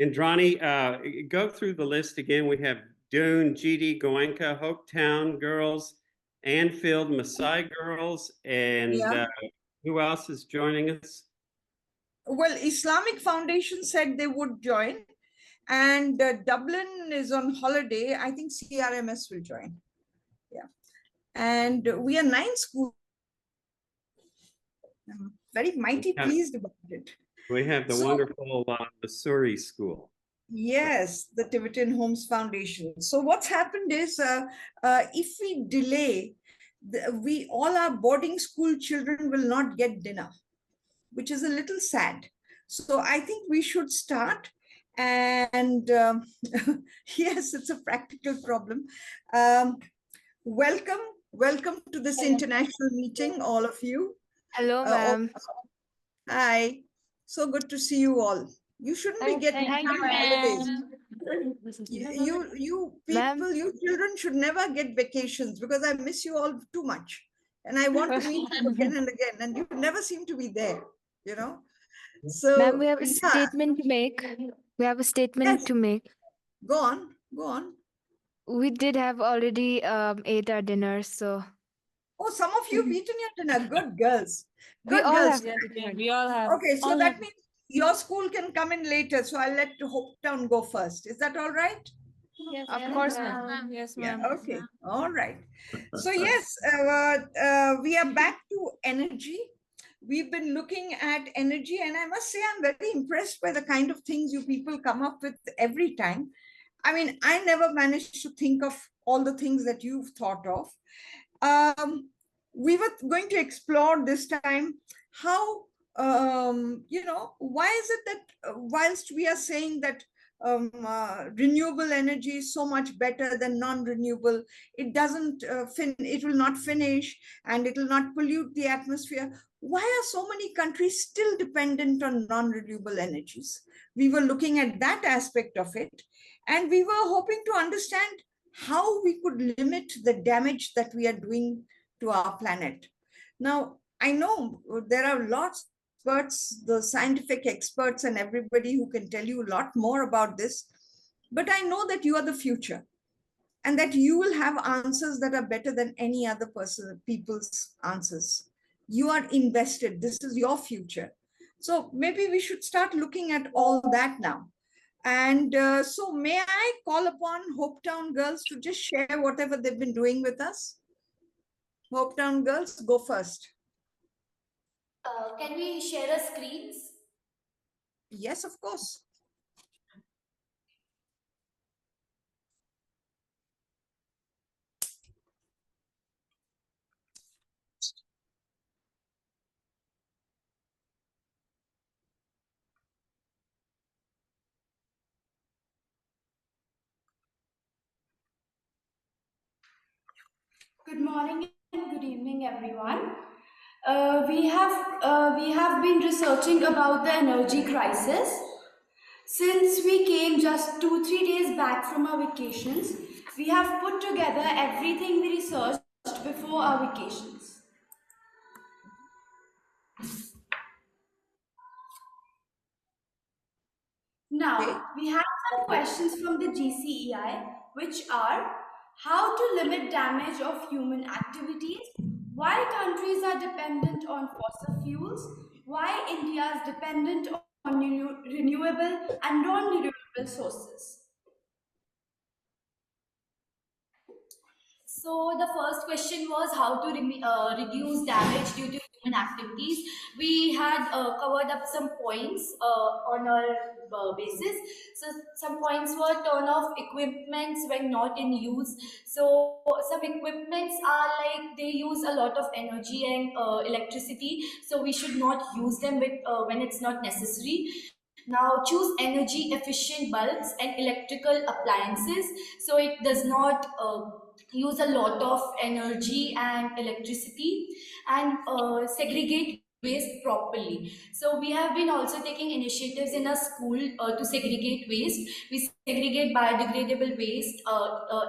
Indrani, go through the list again. We have Dune, GD, Goenka, Hopetown Girls, Anfield, Maasai Girls, and Yeah. who else is joining us? Well, Islamic Foundation said they would join, and Dublin is on holiday. I think CRMS will join. Yeah. And we are 9 schools. I'm very mighty pleased about it. We have the wonderful Missouri School. Yes, the Tibetan Homes Foundation. So what's happened is, if we delay, all our boarding school children will not get dinner, which is a little sad. So I think we should start. And yes, it's a practical problem. Welcome to this international meeting, all of you. Hello, ma'am. Hi, so good to see you all. You shouldn't be getting holidays. You people, you children should never get vacations, because I miss you all too much. And I want to meet you again and again. And you never seem to be there, you know. So ma'am, we have a statement to make. We have a statement to make. Go on, go on. We did have already ate our dinner, so. Oh, some of you have eaten your dinner. Good girls. Good We all girls. have. We all have. Okay, so that means your school can come in later. So I'll let Hopetown go first. Is that all right? Yes, of course, ma'am. Yes, ma'am. Yeah, okay, all right. So yes, we are back to energy. We've been looking at energy, and I must say I'm very impressed by the kind of things you people come up with every time. I mean, I never managed to think of all the things that you've thought of. We were going to explore this time how, why is it that whilst we are saying that renewable energy is so much better than non-renewable, it doesn't it will not finish and it will not pollute the atmosphere. Why are so many countries still dependent on non-renewable energies? We were looking at that aspect of it, and we were hoping to understand how we could limit the damage that we are doing to our planet. Now, I know there are lots of experts, the scientific experts and everybody who can tell you a lot more about this, but I know that you are the future and that you will have answers that are better than any other people's answers. You are invested. This is your future. So maybe we should start looking at all that now. And so may I call upon Hopetown girls to just share whatever they've been doing with us? Hopetown girls, go first. Can we share our screens? Yes, of course. Good morning and good evening, everyone. We have been researching about the energy crisis. Since we came just 2-3 days back from our vacations, we have put together everything we researched before our vacations. Now, we have some questions from the GCEI, which are: how to limit damage of human activities, why countries are dependent on fossil fuels, why India is dependent on renewable and non-renewable sources. So the first question was how to reduce damage due to human activities. We had covered up some points on our basis. So some points were: turn off equipments when not in use. So some equipments are like they use a lot of energy and electricity. So we should not use them when it's not necessary. Now choose energy efficient bulbs and electrical appliances so it does not use a lot of energy and electricity, and segregate waste properly. So we have been also taking initiatives in our school to segregate waste. We segregate biodegradable waste,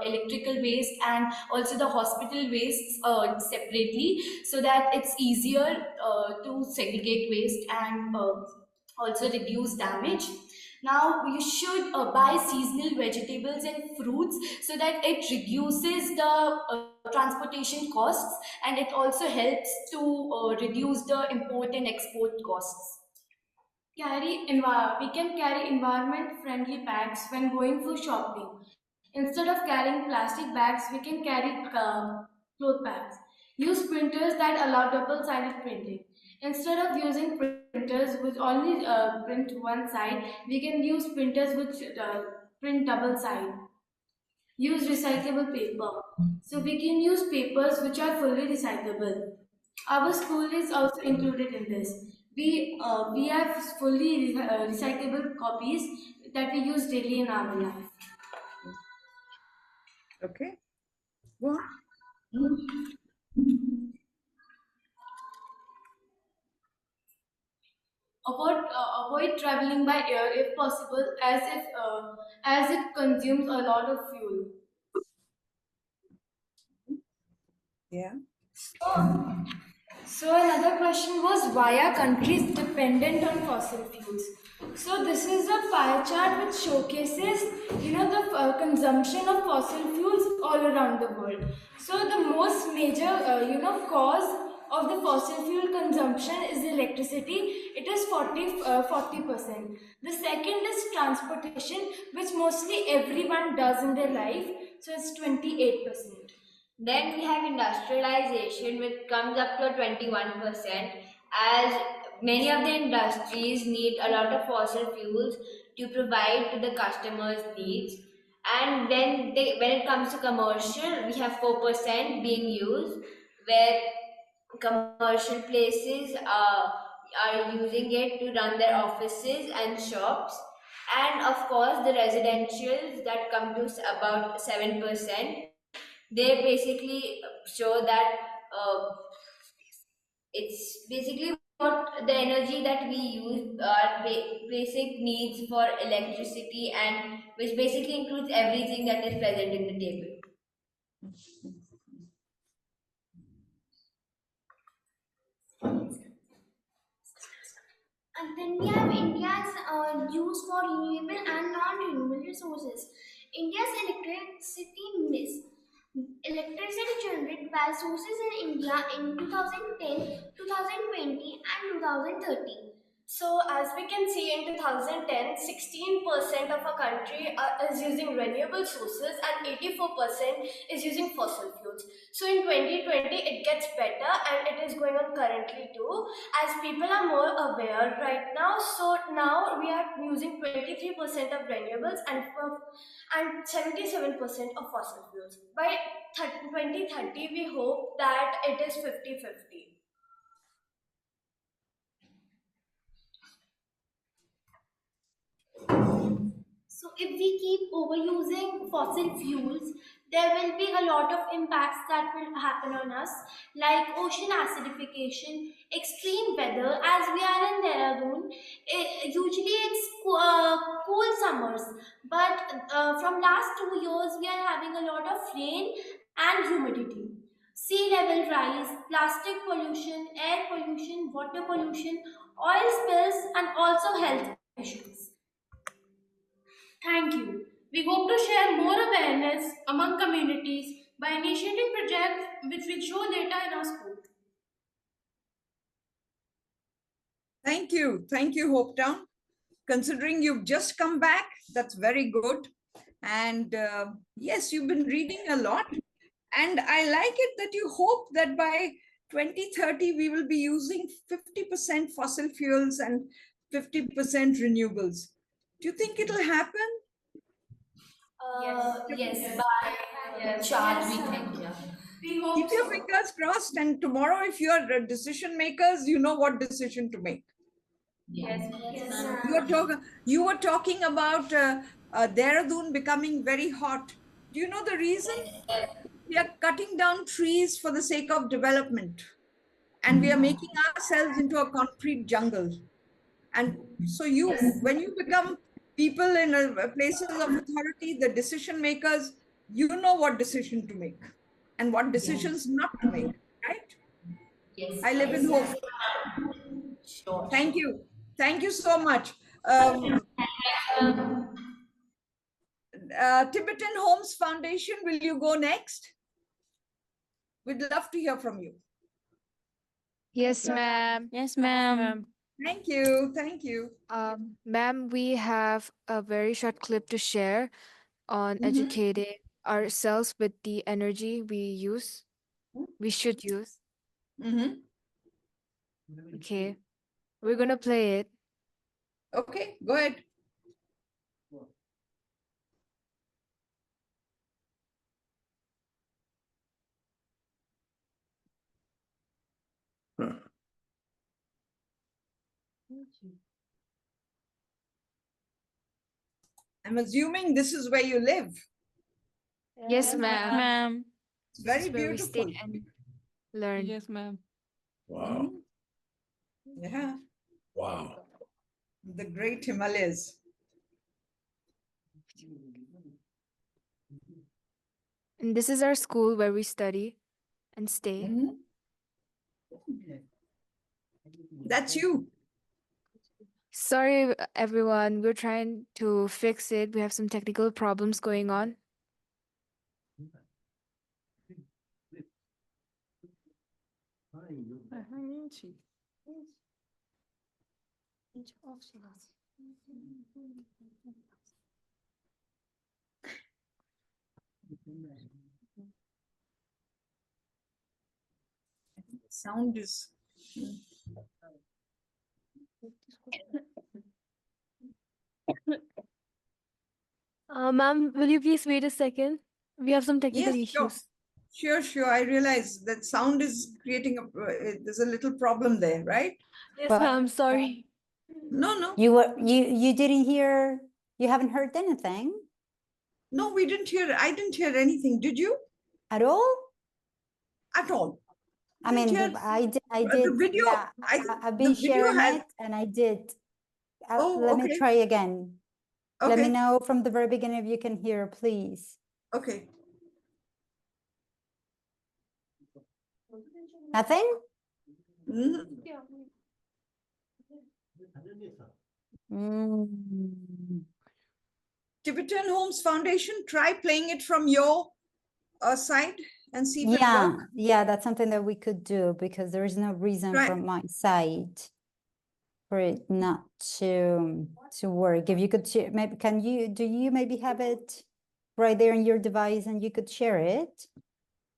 electrical waste, and also the hospital waste separately, so that it's easier to segregate waste and also reduce damage. Now you should buy seasonal vegetables and fruits so that it reduces the transportation costs, and it also helps to reduce the import and export costs. We can carry environment friendly bags when going for shopping. Instead of carrying plastic bags, we can carry cloth bags. Use printers that allow double-sided printing. Instead of using printers which only print one side, we can use printers which print double side. Use recyclable paper. So we can use papers which are fully recyclable. Our school is also included in this. We have fully recyclable copies that we use daily in our life. Okay. Go on. Avoid traveling by air if possible, as it consumes a lot of fuel. Yeah. So another question was, why are countries dependent on fossil fuels? So this is a pie chart which showcases, the consumption of fossil fuels all around the world. So the most major, cause of the fossil fuel consumption is electricity. It is 40%. The second is transportation, which mostly everyone does in their life. So it's 28%. Then we have industrialization, which comes up to 21%, as many of the industries need a lot of fossil fuels to provide to the customers' needs. And then when it comes to commercial, we have 4% being used, where commercial places are using it to run their offices and shops. And of course, the residentials that come to about 7%, they basically show that it's basically what the energy that we use, our basic needs for electricity, and which basically includes everything that is present in the table. And then we have India's use for renewable and non-renewable resources. India's electricity mix. Electricity generated by sources in India in 2010, 2020 and 2030. So, as we can see in 2010, 16% of our country is using renewable sources and 84% is using fossil fuels. So, in 2020, it gets better, and it is going on currently too, as people are more aware right now. So, now we are using 23% of renewables and 77% of fossil fuels. By 2030, we hope that it is 50-50. So if we keep overusing fossil fuels, there will be a lot of impacts that will happen on us, like ocean acidification, extreme weather. As we are in Dehradun, usually it's cool summers, but from last 2 years we are having a lot of rain and humidity. Sea level rise, plastic pollution, air pollution, water pollution, oil spills, and also health issues. Thank you. We hope to share more awareness among communities by initiating projects which will show data in our school. Thank you. Thank you, Hopetown. Considering you've just come back, that's very good. And yes, you've been reading a lot. And I like it that you hope that by 2030, we will be using 50% fossil fuels and 50% renewables. Do you think it'll happen? Yes, by charge we think, yeah. We hope Keep your so. fingers crossed. And tomorrow, if you're decision makers, you know what decision to make. Yes. You were talking about Dehradun becoming very hot. Do you know the reason? We are cutting down trees for the sake of development, and we are making ourselves into a concrete jungle. And so when you become people in places of authority, the decision makers, you know what decision to make and what decisions not to make, right? Yes. I live in hope. Sure. Thank you. Thank you so much. Tibetan Homes Foundation, will you go next? We'd love to hear from you. Yes, ma'am. Yes, ma'am. Thank you. Thank you. Ma'am, we have a very short clip to share on Mhm. educating ourselves with the energy we should use. Mhm. Okay, we're gonna play it. Okay, go ahead. I'm assuming this is where you live. Yes, ma'am. Ma'am. It's very This is where we beautiful. stay and learn. Yes, ma'am. Wow. Mhm. Yeah, Wow. the great Himalayas. And this is our school where we study and stay. Mhm. That's you. Sorry, everyone. We're trying to fix it. We have some technical problems going on. Sound is. Ma'am, will you please wait a second? We have some technical Yes, sure. issues. Sure. I realize that sound is creating there's a little problem there, right? Yes, But- ma'am, sorry. No. You didn't hear, you haven't heard anything No, we didn't hear. I didn't hear anything. Did you? at all? At all? I Didn't mean, hear- I the did, video, yeah, I've been the video sharing has. it and I did. Oh, Let me okay. try again. Let me Okay. know from the very beginning if you can hear, please. Okay. Nothing? Mhm. Mm. Tibetan Homes Foundation, try playing it from your side and see if it Yeah, works. yeah, that's something that we could do because there is no reason Right. from my side for it not to work. If you could share, maybe do you maybe have it right there on your device and you could share it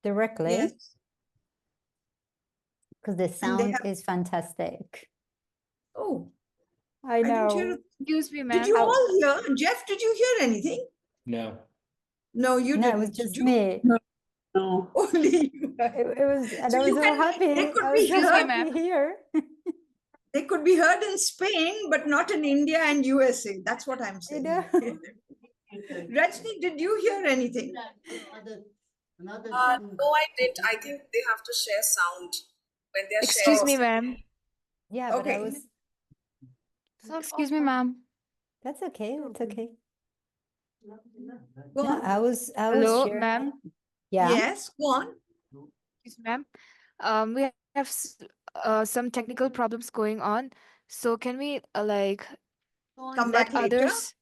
directly? Yes. Because the And they sound have. is fantastic. Oh, I didn't hear know. it. Excuse me, Did ma'am. you all hear? Jeff, did you hear anything? No. No, you No, it didn't. was just Ju- me. No. Only you. It was, and So I was you so can. happy. They could I be was so Excuse me, heard. ma'am. happy here. They could be heard in Spain, but not in India and USA. That's what I'm You saying. know? Rajni, did you hear anything? No, I didn't. I think they have to share sound when they're Excuse sharing. me, ma'am. Yeah, but I Okay. was, Excuse me, ma'am. that's okay. That's okay. Go No, on. I was Hello, sharing. ma'am. Yeah. Yes, go on. Excuse me, ma'am. We have some technical problems going on. So can we Come let back later. others?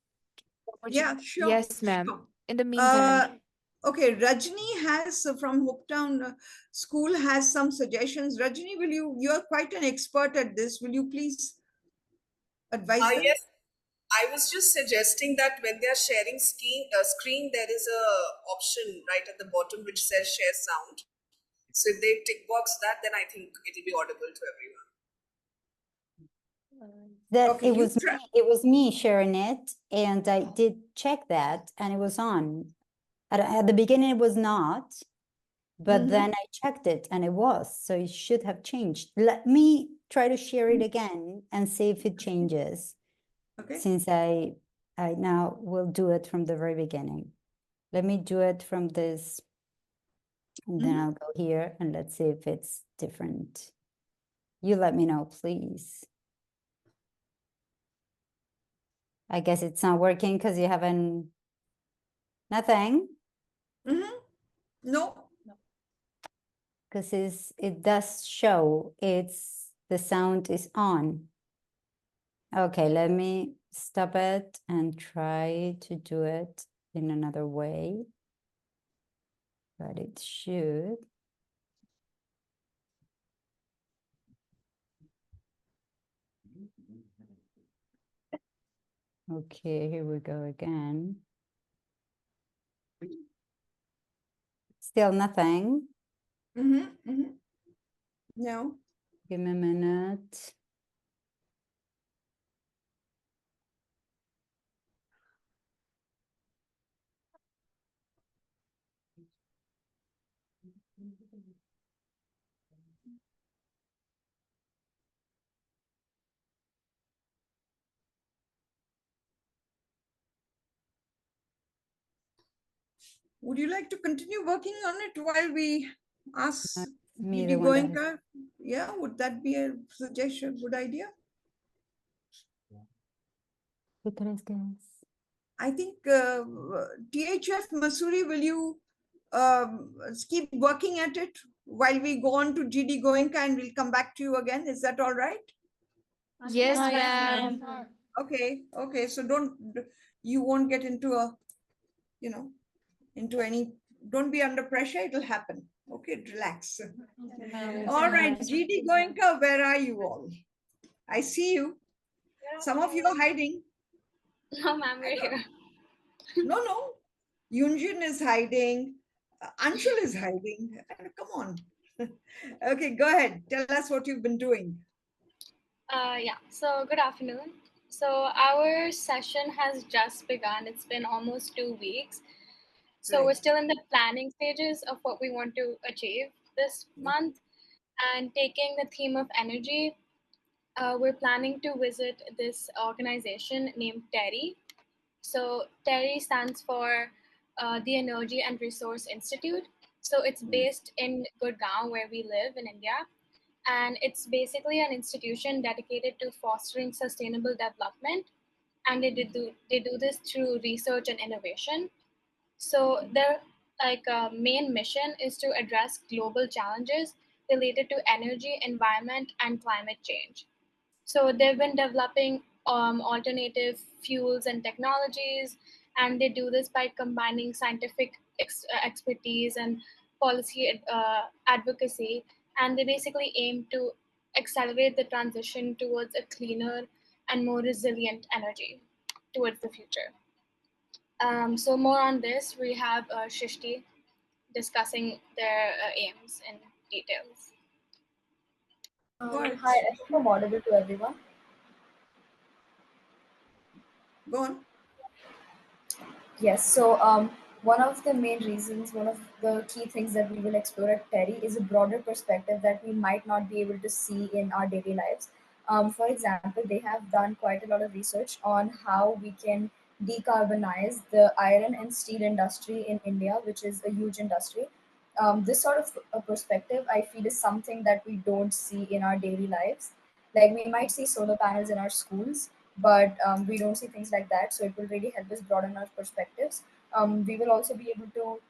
Yeah, sure. Yes, ma'am. Sure. In the meantime, Okay, Rajni has from Hooktown School has some suggestions. Rajni, you are quite an expert at this. Will you please advise them? Yes, I was just suggesting that when they are sharing screen, there is a option right at the bottom which says share sound. So if they tick box that, then I think it will be audible to everyone. That Okay, it was me sharing it, and I did check that, and it was on. At the beginning, it was not, but Mhm. then I checked it, and it was. So it should have changed. Let me try to share it again and see if it changes. Okay. Since I now will do it from the very beginning. Let me do it from this, and then I'll go here, and let's see if it's different. You let me know, please. I guess it's not working because you haven't, nothing, No. because it does show the sound is on. Okay, let me stop it and try to do it in another way, but it should. Okay, here we go again. Still nothing. No. Give me a minute. Would you like to continue working on it while we ask Me, GD the one that Goenka? Yeah, would that be a suggestion, good idea? ¿Qué crees que es? I think THF Masuri, will you keep working at it while we go on to GD Goenka and we'll come back to you again? Is that all right? Yes, Yes, ma'am. Okay. So you won't get into a, into any, don't be under pressure. It'll happen. Okay, relax. All right, GD Goenka, where are you all? I see you. Some of you are hiding. No, ma'am, we're here. No. Yunjin is hiding. Anshul is hiding. Come on. Okay, go ahead. Tell us what you've been doing. Yeah, so good afternoon. So our session has just begun. It's been almost 2 weeks. So we're Right. still in the planning stages of what we want to achieve this month. And taking the theme of energy, we're planning to visit this organization named TERI. So TERI stands for the Energy and Resource Institute. So it's based in Gurgaon, where we live in India. And it's basically an institution dedicated to fostering sustainable development, and they do this through research and innovation. So their main mission is to address global challenges related to energy, environment, and climate change. So they've been developing alternative fuels and technologies, and they do this by combining scientific expertise and policy advocacy. And they basically aim to accelerate the transition towards a cleaner and more resilient energy towards the future. So more on this, we have Shishti discussing their aims in details. Hi, I hope I'm audible to everyone. Go on. Yes, so one of the main reasons, one of the key things that we will explore at Terry is a broader perspective that we might not be able to see in our daily lives. For example, they have done quite a lot of research on how we can decarbonize the iron and steel industry in India, which is a huge industry. This sort of a perspective, I feel, is something that we don't see in our daily lives. Like we might see solar panels in our schools, but we don't see things like that. So it will really help us broaden our perspectives. We will also be able to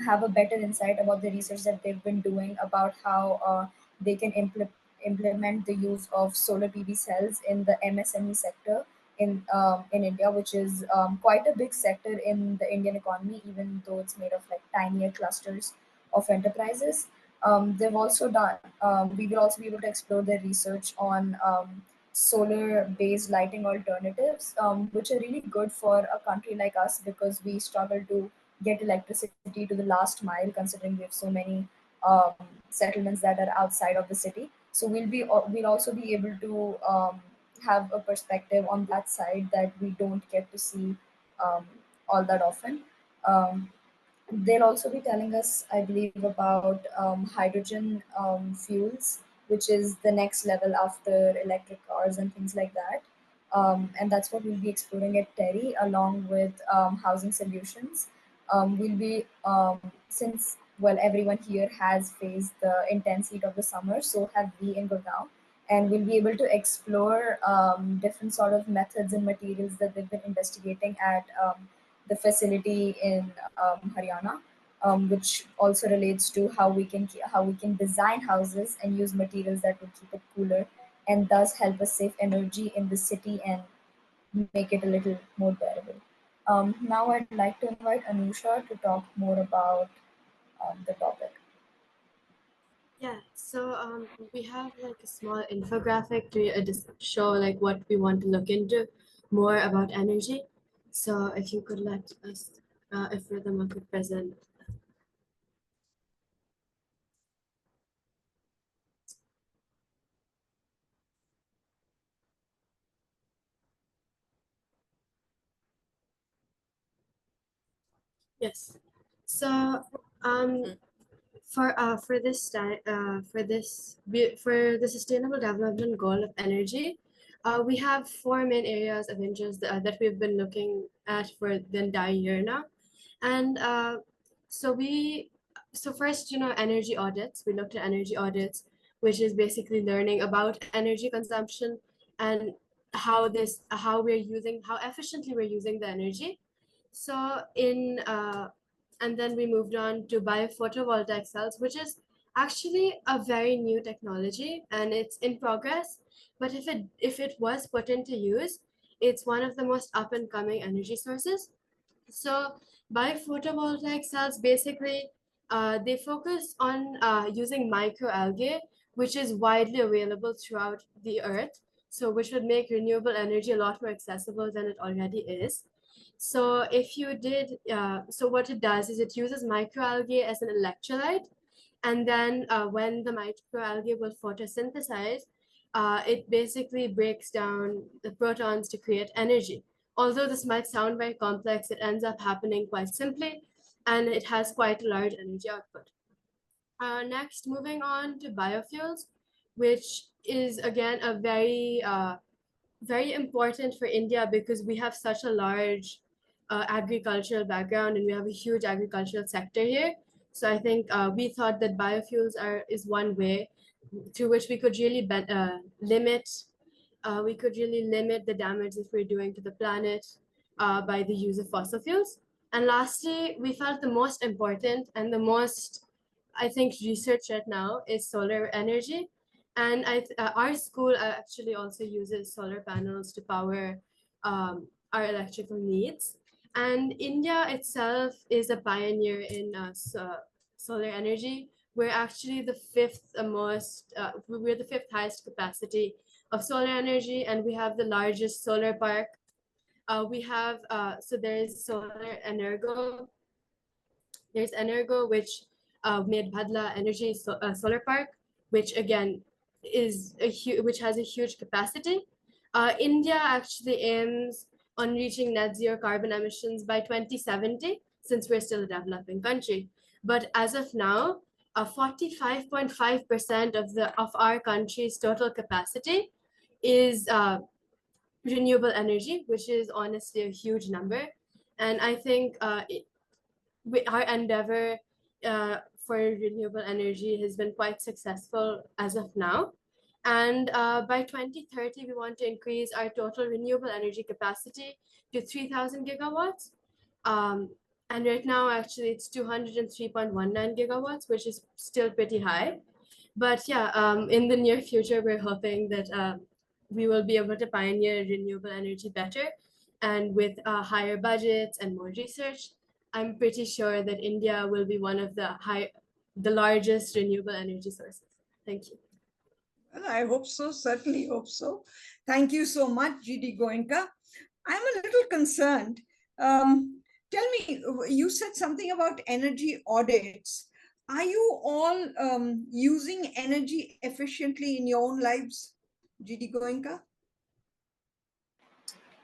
have a better insight about the research that they've been doing about how they can implement the use of solar PV cells in the MSME sector in India, which is quite a big sector in the Indian economy, even though it's made of like tinier clusters of enterprises. They've also done. We will also be able to explore their research on solar-based lighting alternatives, which are really good for a country like us because we struggle to get electricity to the last mile, considering we have so many um, settlements that are outside of the city. So we'll also be able to have a perspective on that side that we don't get to see um, all that often. Um, They'll also be telling us, I believe, about hydrogen fuels, which is the next level after electric cars and things like that. And that's what we'll be exploring at Terry, along with housing solutions. We'll be, since, well, everyone here has faced the intense heat of the summer, so have we in Gurgaon. And we'll be able to explore different sort of methods and materials that they've been investigating at the facility in Haryana, which also relates to how we can design houses and use materials that will keep it cooler, and thus help us save energy in the city and make it a little more bearable. Now I'd like to invite Anusha to talk more about the topic. Yeah, so we have like a small infographic to show like what we want to look into more about energy. So if you could let us, if Rhythm could present. Yes. So for this for the sustainable development goal of energy, we have four main areas of interest that we've been looking at for the entire year now, and so we so first, energy audits. We looked at energy audits, which is basically learning about energy consumption and how efficiently we're using the energy. So and then we moved on to biophotovoltaic cells, which is actually a very new technology and it's in progress. But if it was put into use, it's one of the most up and coming energy sources. So biophotovoltaic cells basically they focus on using microalgae, which is widely available throughout the earth. So which would make renewable energy a lot more accessible than it already is. So if you did, so what it does is it uses microalgae as an electrolyte, and then when the microalgae will photosynthesize, it basically breaks down the protons to create energy. Although this might sound very complex, it ends up happening quite simply, and it has quite a large energy output. Next, moving on to biofuels, which is again a very important for India because we have such a large agricultural background and we have a huge agricultural sector here. So I think we thought that biofuels is one way through which we could really limit the damage that we're doing to the planet by the use of fossil fuels. And lastly, we felt the most important and the most, I think, research right now is solar energy. And our school actually also uses solar panels to power our electrical needs. And India itself is a pioneer in solar energy. We're actually we're the fifth highest capacity of solar energy, and we have the largest solar park. So there's Energo, which made Bhadla Energy Solar Park, which again which has a huge capacity. India actually aims on reaching net zero carbon emissions by 2070, since we're still a developing country. But as of now, 45.5% of our country's total capacity is renewable energy, which is honestly a huge number. And I think our endeavor for renewable energy has been quite successful as of now. And by 2030, we want to increase our total renewable energy capacity to 3,000 gigawatts. And right now, actually, it's 203.19 gigawatts, which is still pretty high. But yeah, in the near future, we're hoping that we will be able to pioneer renewable energy better. And with higher budgets and more research, I'm pretty sure that India will be one of the largest renewable energy sources. Thank you. Well, I hope so, certainly hope so. Thank you so much, GD Goenka. I'm a little concerned. Tell me, you said something about energy audits. Are you all using energy efficiently in your own lives, GD Goenka?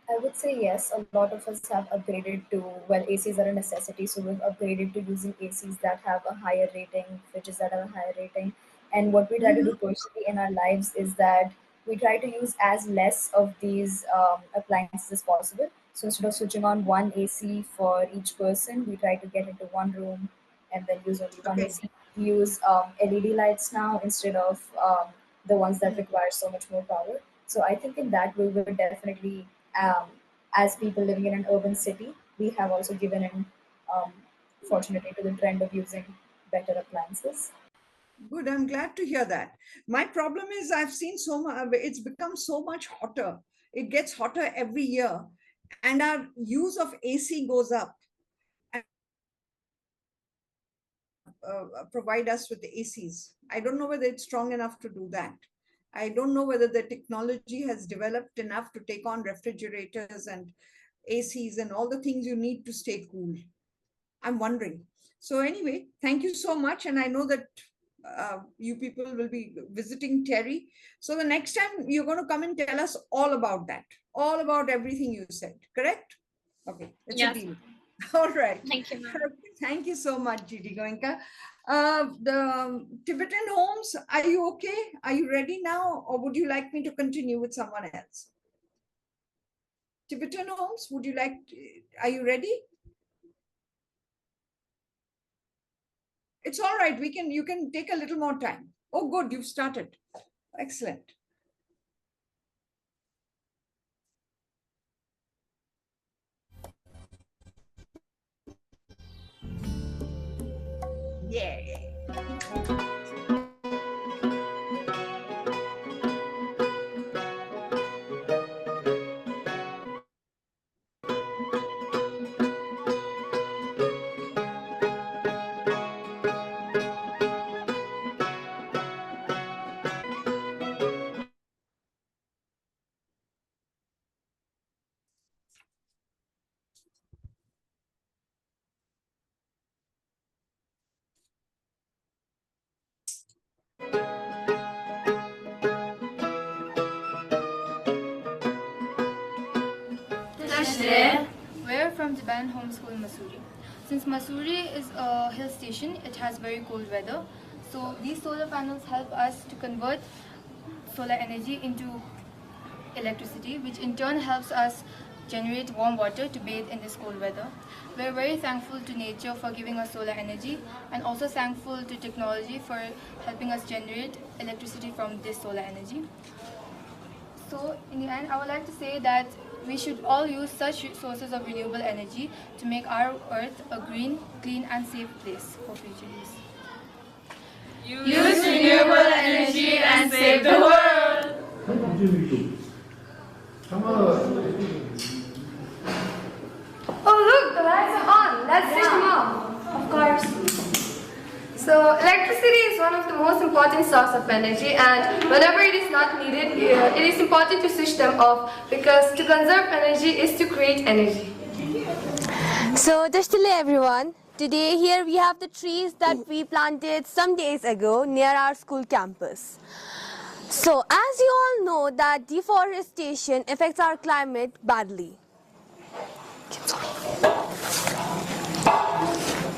I would say yes. A lot of us have upgraded to, well, ACs are a necessity, so we've upgraded to using ACs that have a higher rating, fridges that have a higher rating. And what we try to do personally in our lives is that we try to use as less of these appliances as possible. So instead of switching on one AC for each person, we try to get into one room and then use only one AC. We use LED lights now instead of the ones that require so much more power. So I think in that way, we're definitely, as people living in an urban city, we have also given in, fortunately, to the trend of using better appliances. Good. I'm glad to hear that. My problem is I've seen so much, it's become so much hotter. It gets hotter every year, and our use of AC goes up. Provide us with the ACs. I don't know whether it's strong enough to do that. I don't know whether the technology has developed enough to take on refrigerators and ACs and all the things you need to stay cool. I'm wondering. So anyway, thank you so much. And I know that you people will be visiting Terry. So the next time you're going to come and tell us all about that, all about everything you said, correct? Okay, it's a deal. All right. Thank you, ma'am. Thank you so much, GD Goenka. The Tibetan Homes, are you okay? Are you ready now? Or would you like me to continue with someone else? Tibetan Homes, would you like, are you ready? It's all right. You can take a little more time. Oh, good. You've started. Excellent. Yeah. We're from Tibetan Homes School, Mussoorie. Since Mussoorie is a hill station, it has very cold weather. So these solar panels help us to convert solar energy into electricity, which in turn helps us generate warm water to bathe in this cold weather. We're very thankful to nature for giving us solar energy, and also thankful to technology for helping us generate electricity from this solar energy. So in the end, I would like to say that we should all use such sources of renewable energy to make our earth a green, clean and safe place for future use. Use renewable energy and save the world! Oh look, the lights are on. Let's switch them off. Of course. So electricity is one of the most important source of energy, and whenever it is not needed, it is important to switch them off, because to conserve energy is to create energy. So Dashtale everyone, today here we have the trees that we planted some days ago near our school campus. So as you all know that deforestation affects our climate badly. The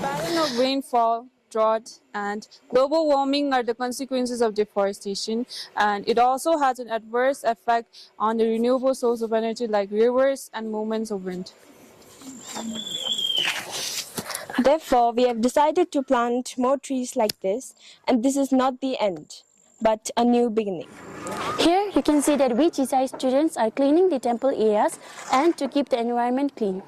pattern of rainfall, drought and global warming are the consequences of deforestation, and it also has an adverse effect on the renewable source of energy like rivers and movements of wind. Therefore, we have decided to plant more trees like this, and this is not the end, but a new beginning. Here you can see that we GCEI students are cleaning the temple areas and to keep the environment clean.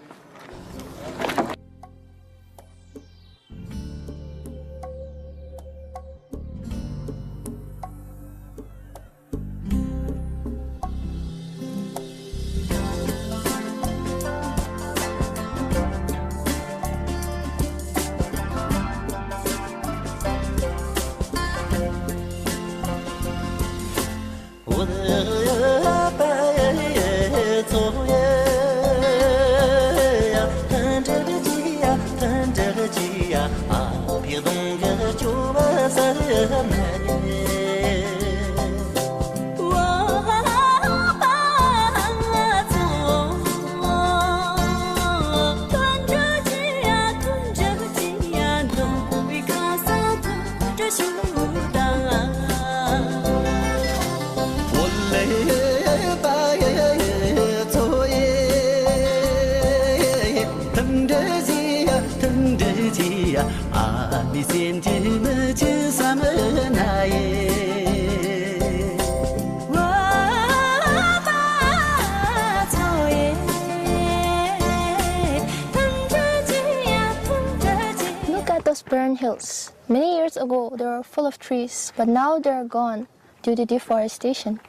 hills. Many years ago, they were full of trees, but now they are gone due to deforestation.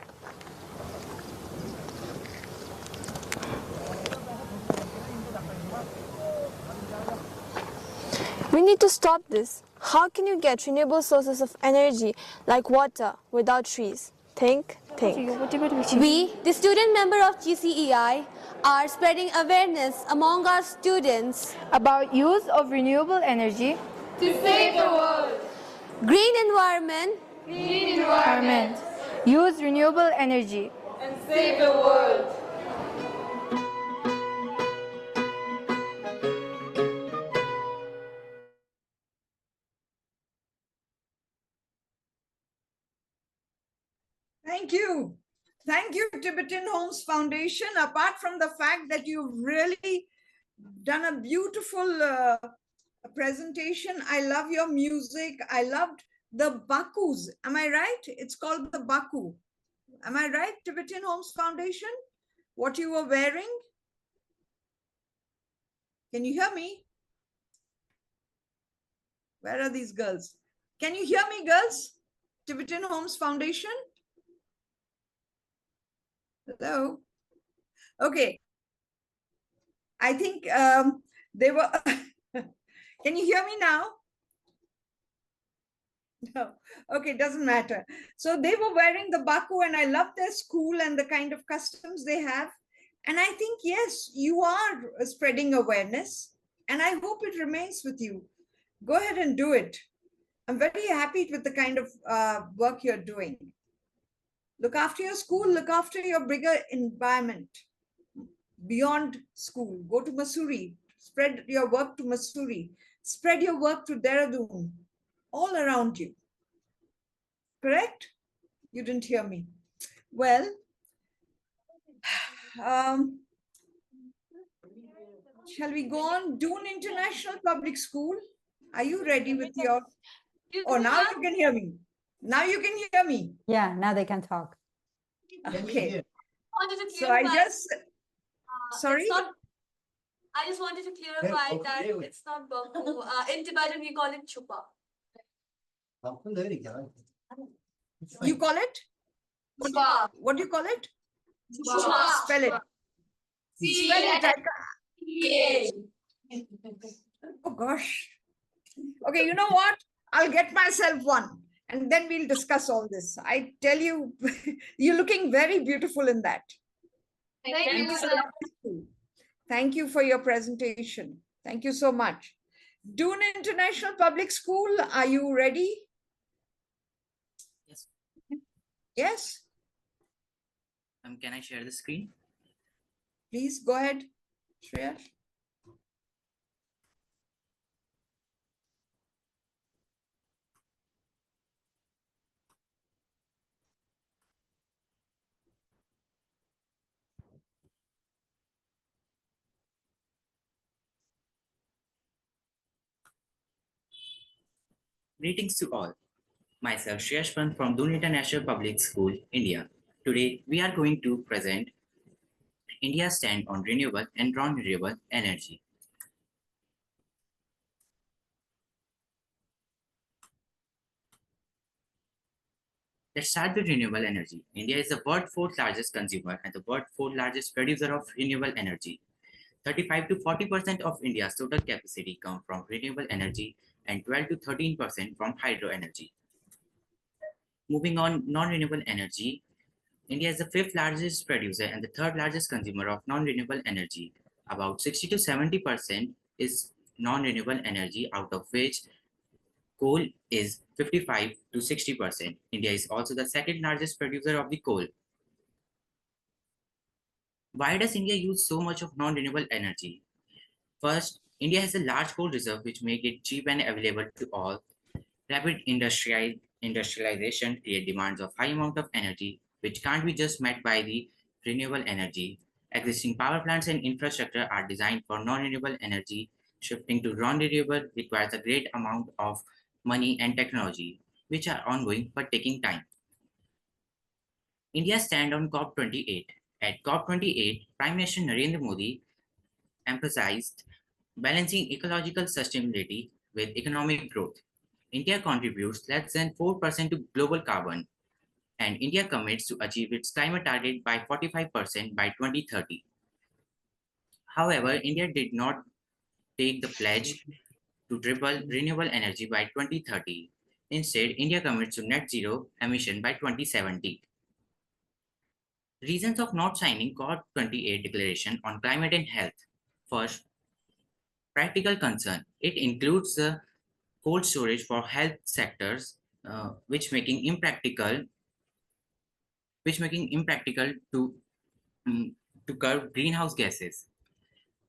We need to stop this. How can you get renewable sources of energy like water without trees? Think. We, the student member of GCEI, are spreading awareness among our students about use of renewable energy To save the world. green environment, Green environment. Use renewable energy. And save the world. Thank you. Thank you, Tibetan Homes Foundation. Apart from the fact that you've really done a beautiful presentation, I love your music. I loved the Bakus. Am I right? It's called the Baku. Am I right, Tibetan Homes Foundation? What you were wearing? Can you hear me? Where are these girls? Can you hear me, girls? Tibetan Homes Foundation? Hello? Okay. I think they were... Can you hear me now? No. Okay, doesn't matter. So they were wearing the Baku and I love their school and the kind of customs they have. And I think, yes, you are spreading awareness and I hope it remains with you. Go ahead and do it. I'm very happy with the kind of work you're doing. Look after your school, look after your bigger environment beyond school. Go to Mussoorie, spread your work to Mussoorie, spread your work to Dehradun, all around you. Correct? You didn't hear me. Well, shall we go on? Doon International Public School. Are you ready with your... Oh, now you can hear me. Now you can hear me. Yeah, now they can talk. Okay. So clarify, I just... Sorry? I just wanted to clarify that it's not Baku. In Tibetan, we call it Chupa. You call it? What do you call it? Spell it. Spell it. Oh gosh. Okay, you know what? I'll get myself one and then we'll discuss all this. I tell you, you're looking very beautiful in that. Thank you, so sir. much. Thank you for your presentation. Thank you so much. Doon International Public School, are you ready? Yes. Yes? Can I share the screen? Please go ahead, Shreya. Greetings to all. Myself Shreyashpan from Doon International Public School, India. Today we are going to present India's stand on renewable and non-renewable energy. Let's start with renewable energy. India is the world's fourth largest consumer and the world's fourth largest producer of renewable energy. 35 to 40% of India's total capacity comes from renewable energy and 12 to 13% from hydro energy. Moving on, non-renewable energy. India is the fifth largest producer and the third largest consumer of non-renewable energy. About 60 to 70% is non-renewable energy, out of which coal is 55 to 60%. India is also the second largest producer of the coal. Why does India use so much of non-renewable energy? First, India has a large coal reserve which make it cheap and available to all. Rapid industrialization create demands of high amount of energy which can't be just met by the renewable energy. Existing power plants and infrastructure are designed for non-renewable energy. Shifting to non-renewable requires a great amount of money and technology, which are ongoing but taking time. India stand on COP28. At COP28, Prime Minister Narendra Modi emphasized balancing ecological sustainability with economic growth. India contributes less than 4% to global carbon, and India commits to achieve its climate target by 45% by 2030. However, India did not take the pledge to triple renewable energy by 2030. Instead, India commits to net zero emission by 2070. Reasons of not signing COP28 declaration on climate and health. First, practical concern. It includes the cold storage for health sectors, which making impractical to curb greenhouse gases.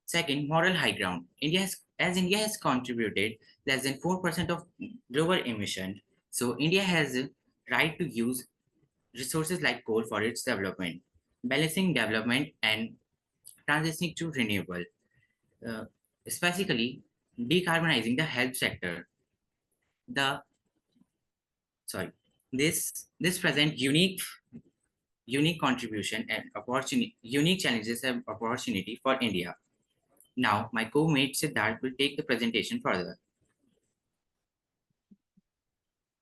Second, moral high ground. India has contributed less than 4% of global emission, so India has a right to use resources like coal for its development, balancing development and transitioning to renewable, uh, specifically decarbonizing the health sector. The sorry, this present unique contribution and opportunity, unique challenges and opportunity for India. Now, my co-mate Siddharth will take the presentation further.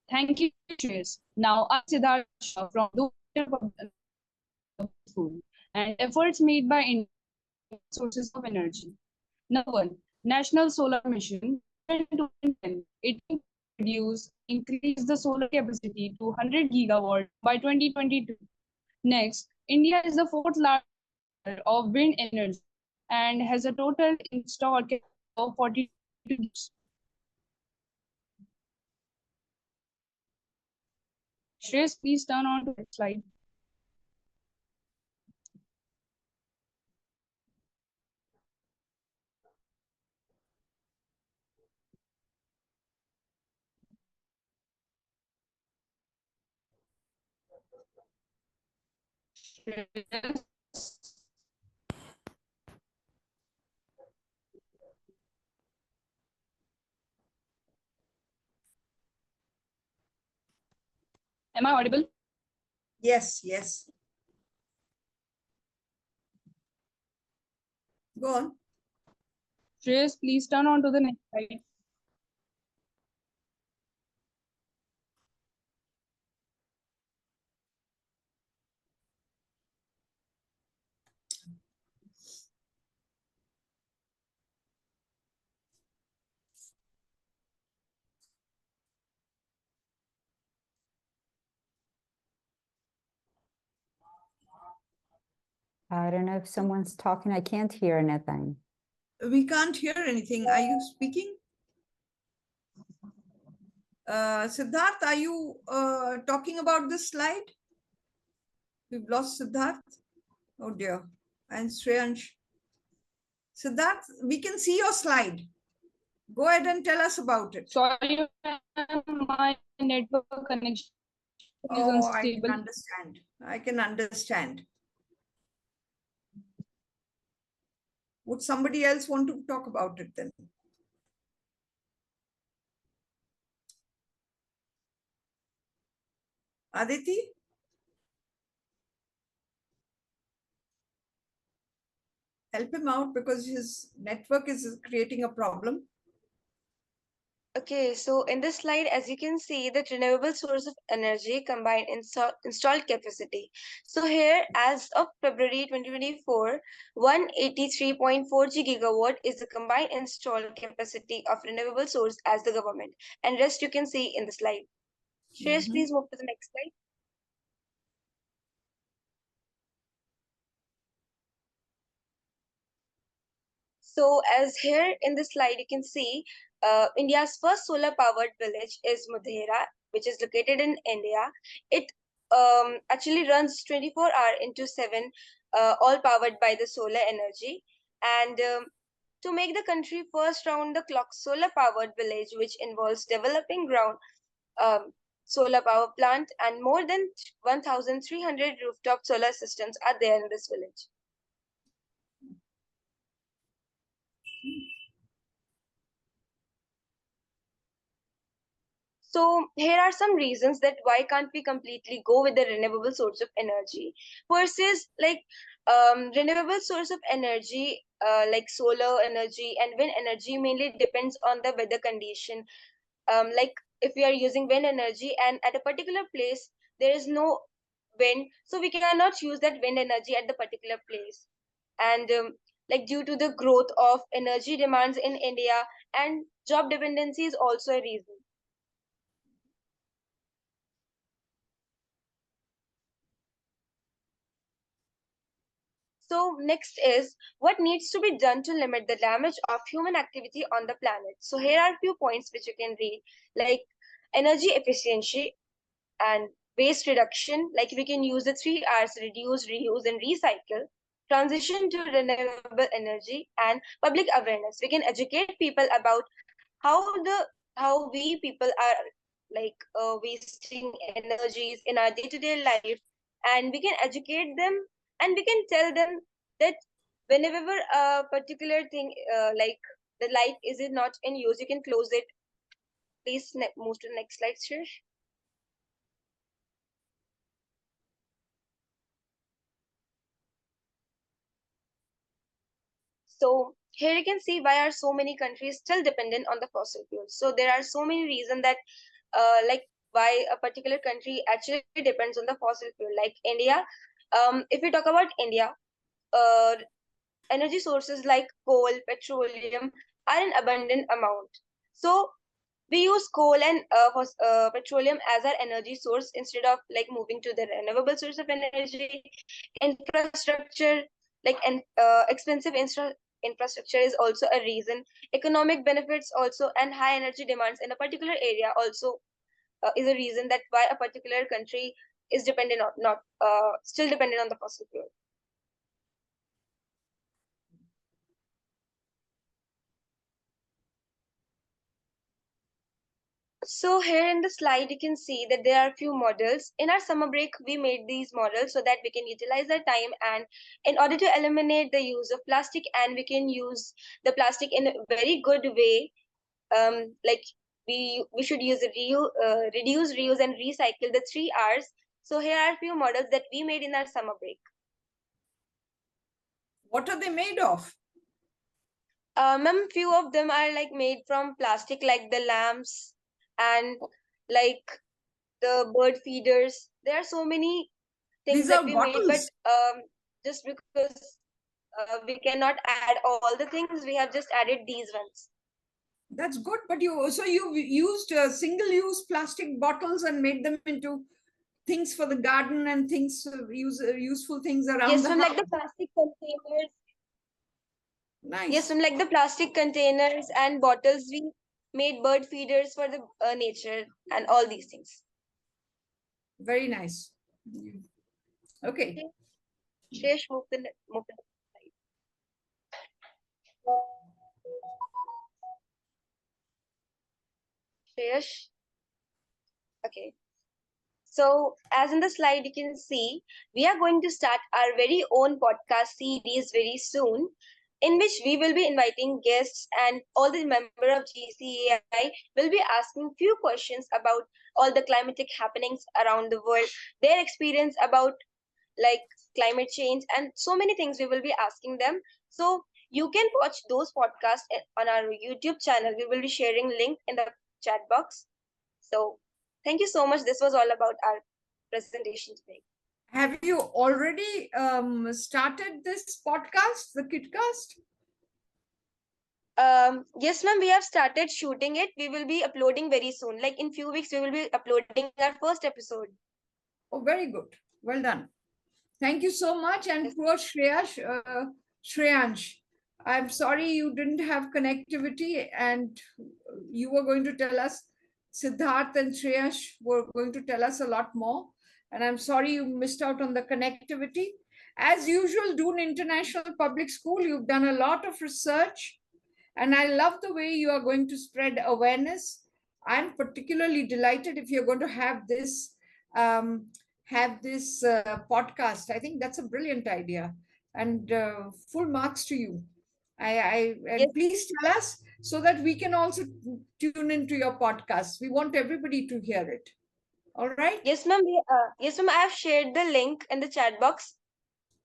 Thank you, Shreyas. Now, I'm Siddharth Shah from the School and efforts made by Indian sources of energy. Number one, National Solar Mission. In 2010, it increase the solar capacity to 100 gigawatt by 2022. Next, India is the fourth largest of wind energy and has a total installed capacity of 42 gigawatts. Shreyas, please turn on to the slide. Am I audible? Yes, yes. Go on. Shreyas, please turn on to the next slide. I don't know if someone's talking. I can't hear anything. We can't hear anything. Are you speaking? Siddharth, are you talking about this slide? We've lost Siddharth. Oh dear. And Shreyansh. Siddharth, we can see your slide. Go ahead and tell us about it. Sorry, my network connection is unstable. I can understand. I can understand. Would somebody else want to talk about it then? Aditi? Help him out because his network is creating a problem. Okay, so in this slide, as you can see, the renewable source of energy combined installed capacity. So here, as of February 2024, 183.4 gigawatt is the combined installed capacity of renewable source as the government. And rest you can see in the slide. Shreyas, please move to the next slide. So as here in this slide, you can see India's first solar powered village is Mudhera, which is located in India. It actually runs 24 hours into 7, all powered by the solar energy. And to make the country first round the clock solar powered village, which involves developing ground solar power plant, and more than 1,300 rooftop solar systems are there in this village. So here are some reasons that why can't we completely go with the renewable source of energy versus like renewable source of energy like solar energy and wind energy mainly depends on the weather condition. Like if we are using wind energy and at a particular place there is no wind, so we cannot use that wind energy at the particular place. And like due to the growth of energy demands in India, and job dependency is also a reason. So next is what needs to be done to limit the damage of human activity on the planet. So here are a few points which you can read, like energy efficiency and waste reduction, like we can use the 3 R's: reduce, reuse, and recycle. Transition to renewable energy and public awareness. We can educate people about how we people are like wasting energies in our day-to-day life, and we can educate them, and we can tell them that whenever a particular thing like the light is not in use, you can close it. Please move to the next slide, Shirish. So here you can see why are so many countries still dependent on the fossil fuels. So there are so many reasons that like why a particular country actually depends on the fossil fuel. Like India, if we talk about India, uh, energy sources like coal, petroleum are in abundant amount. So we use coal and petroleum as our energy source instead of like moving to the renewable source of energy. Infrastructure, like expensive infrastructure is also a reason. Economic benefits also, and high energy demands in a particular area also is a reason that why a particular country is dependent on not still dependent on the fossil fuel. So here in the slide, you can see that there are a few models. In our summer break, we made these models so that we can utilize our time, and in order to eliminate the use of plastic, and we can use the plastic in a very good way. Like we should use reduce, reuse, and recycle, the 3 R's. So here are a few models that we made in our summer break. What are they made of? Ma'am, few of them are like made from plastic, like the lamps and like the bird feeders. There are so many things These that are we made, but bottles. just because we cannot add all the things, we have just added these ones. That's good, but you used single-use plastic bottles and made them into things for the garden and things useful things around Yes, the from house. like the plastic containers. Nice. Yes, from like the plastic containers and bottles, we made bird feeders for the nature and all these things. Very nice. Okay. Shreyash, move the slide. Shreyash. Okay. So, as in the slide, you can see, we are going to start our very own podcast series very soon, in which we will be inviting guests, and all the members of GCEI will be asking few questions about all the climatic happenings around the world, their experience about like climate change, and so many things we will be asking them. So you can watch those podcasts on our YouTube channel. We will be sharing link in the chat box. So thank you so much. This was all about our presentation today. Have you already started this podcast, the KitCast? Yes, ma'am, we have started shooting it. We will be uploading very soon. Like in few weeks, we will be uploading our first episode. Oh, very good. Well done. Thank you so much. And poor Shreyansh, I'm sorry you didn't have connectivity, and you were going to tell us, Siddharth and Shreyansh were going to tell us a lot more. And I'm sorry you missed out on the connectivity. As usual, Dune International Public School, you've done a lot of research, and I love the way you are going to spread awareness. I'm particularly delighted if you're going to have this podcast. I think that's a brilliant idea, and full marks to you. And Yes. please tell us so that we can also tune into your podcast. We want everybody to hear it. All right. Yes, ma'am. Yes, ma'am. I have shared the link in the chat box.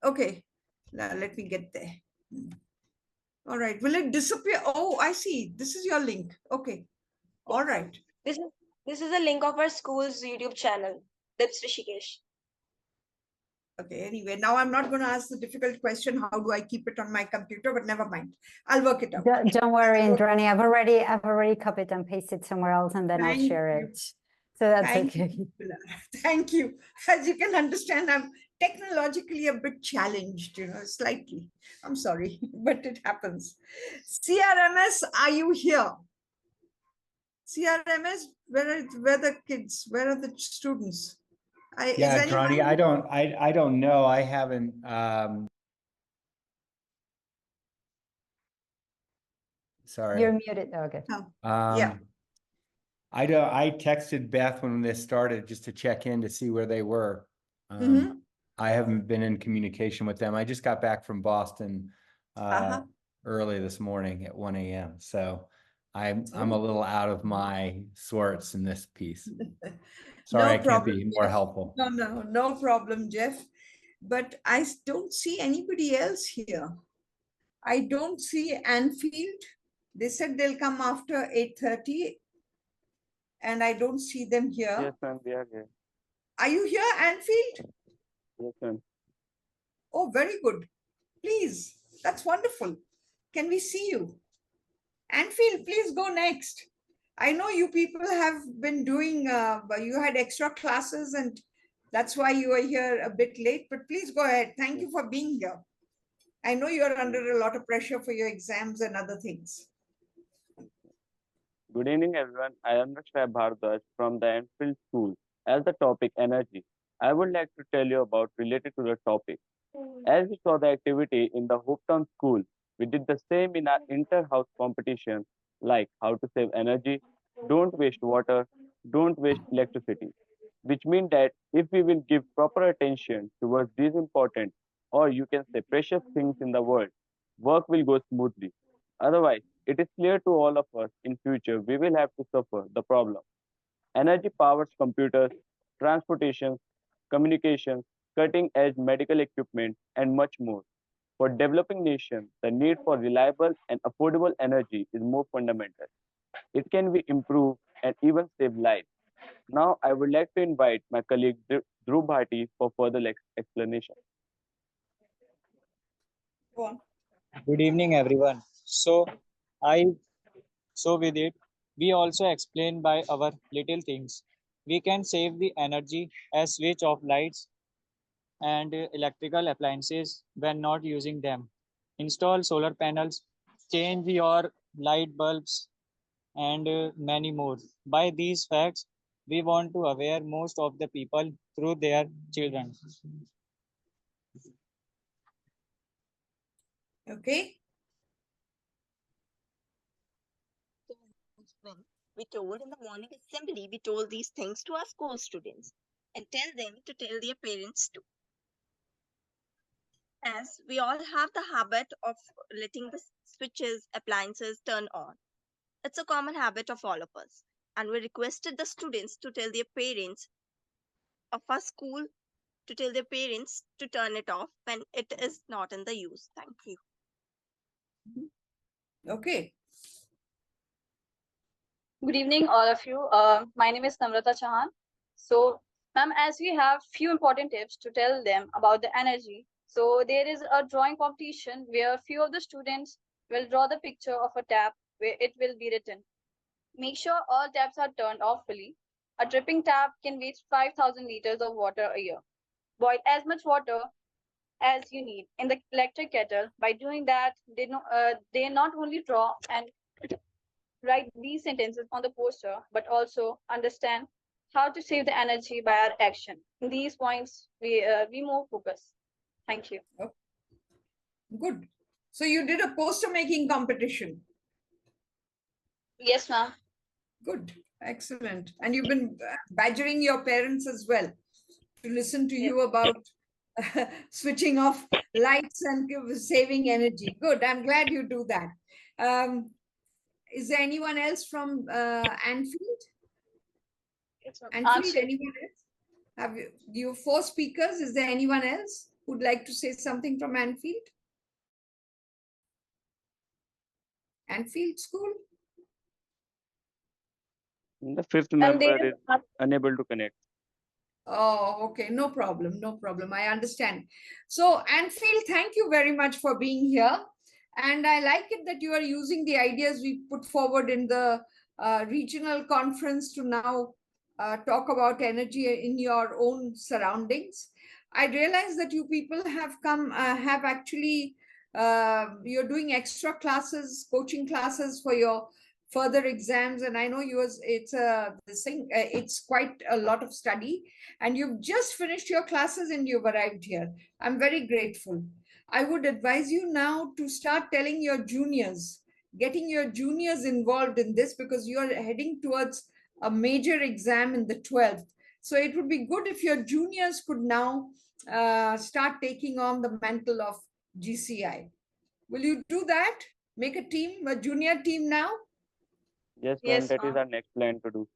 Okay. Now let me get there. All right. Will it disappear? Oh, I see. This is your link. Okay. All right. This is This is a link of our school's YouTube channel, Dips Rishikesh. Okay, anyway, now I'm not going to ask the difficult question, how do I keep it on my computer, but never mind. I'll work it out. Don't worry, Indrani. I've already copied and pasted somewhere else, and then I'll Thank share you. it. So that's Thank okay. you, Pilar. Thank you. As you can understand, I'm technologically a bit challenged, slightly. I'm sorry, but it happens. CRMS, are you here? CRMS, where are the kids? Where are the students? Yeah, Is anyone? Dronny, I don't know. I haven't sorry. You're muted. Okay. Yeah. I texted Beth when this started just to check in to see where they were. I haven't been in communication with them. I just got back from Boston early this morning at 1 a.m. So I'm a little out of my sorts in this piece. Sorry, I can't be more helpful. No problem, Jeff. But I don't see anybody else here. I don't see Anfield. They said they'll come after 8:30. And I don't see them here. Yes, ma'am, we are here. Are you here, Anfield? Yes, ma'am. Oh, very good. Please, that's wonderful. Can we see you? Anfield, please go next. I know you people have been doing, you had extra classes and that's why you are here a bit late, but please go ahead. Thank you for being here. I know you're under a lot of pressure for your exams and other things. Good evening, everyone. I am Rakshya Bhardwaj from the Enfield School. As the topic energy, I would like to tell you about related to the topic. As we saw the activity in the Hopetown School, we did the same in our inter-house competition, like how to save energy, don't waste water, don't waste electricity, which means that if we will give proper attention towards these important, or you can say precious things in the world, work will go smoothly. Otherwise, it is clear to all of us in future we will have to suffer the problem. Energy powers computers, transportation, communications, cutting-edge medical equipment, and much more. For developing nations, the need for reliable and affordable energy is more fundamental. It can be improved and even save lives. Now, I would like to invite my colleague Dhruv Bhati for further explanation. Go on. Good evening, everyone. With it, we also explain by our little things. We can save the energy as switch off lights and electrical appliances when not using them. Install solar panels, change your light bulbs, and many more. By these facts, we want to aware most of the people through their children. Okay. We told in the morning assembly, we told these things to our school students and tell them to tell their parents too. As we all have the habit of letting the switches, appliances turn on. It's a common habit of all of us. And we requested the students to tell their parents of our school to tell their parents to turn it off when it is not in the use. Thank you. Okay. Good evening, all of you. My name is Namrata Chauhan. So, ma'am, as we have few important tips to tell them about the energy, so there is a drawing competition where few of the students will draw the picture of a tap where it will be written. Make sure all taps are turned off fully. A dripping tap can waste 5,000 liters of water a year. Boil as much water as you need in the electric kettle. By doing that, they not only draw and write these sentences on the poster, but also understand how to save the energy by our action. In these points, we more focus. Thank you. Good. So you did a poster making competition. Yes, ma'am. Good. Excellent. And you've been badgering your parents as well to listen to you about switching off lights and saving energy. Good. I'm glad you do that. Is there anyone else from Anfield? Anfield, anyone else? Have you 4 speakers? Is there anyone else who'd like to say something from Anfield? Anfield School? The fifth And member there is unable to connect. Oh, okay. No problem. No problem. I understand. So, Anfield, thank you very much for being here. And I like it that you are using the ideas we put forward in the regional conference to now talk about energy in your own surroundings. I realize that you people have have actually, you're doing extra classes, coaching classes for your further exams. And I know yours, it's quite a lot of study. And you've just finished your classes and you've arrived here. I'm very grateful. I would advise you now to start telling your juniors, getting your juniors involved in this, because you're heading towards a major exam in the 12th. So it would be good if your juniors could now start taking on the mantle of GCI. Will you do that? Make a team, a junior team now? Yes, ma'am, that is our next plan to do.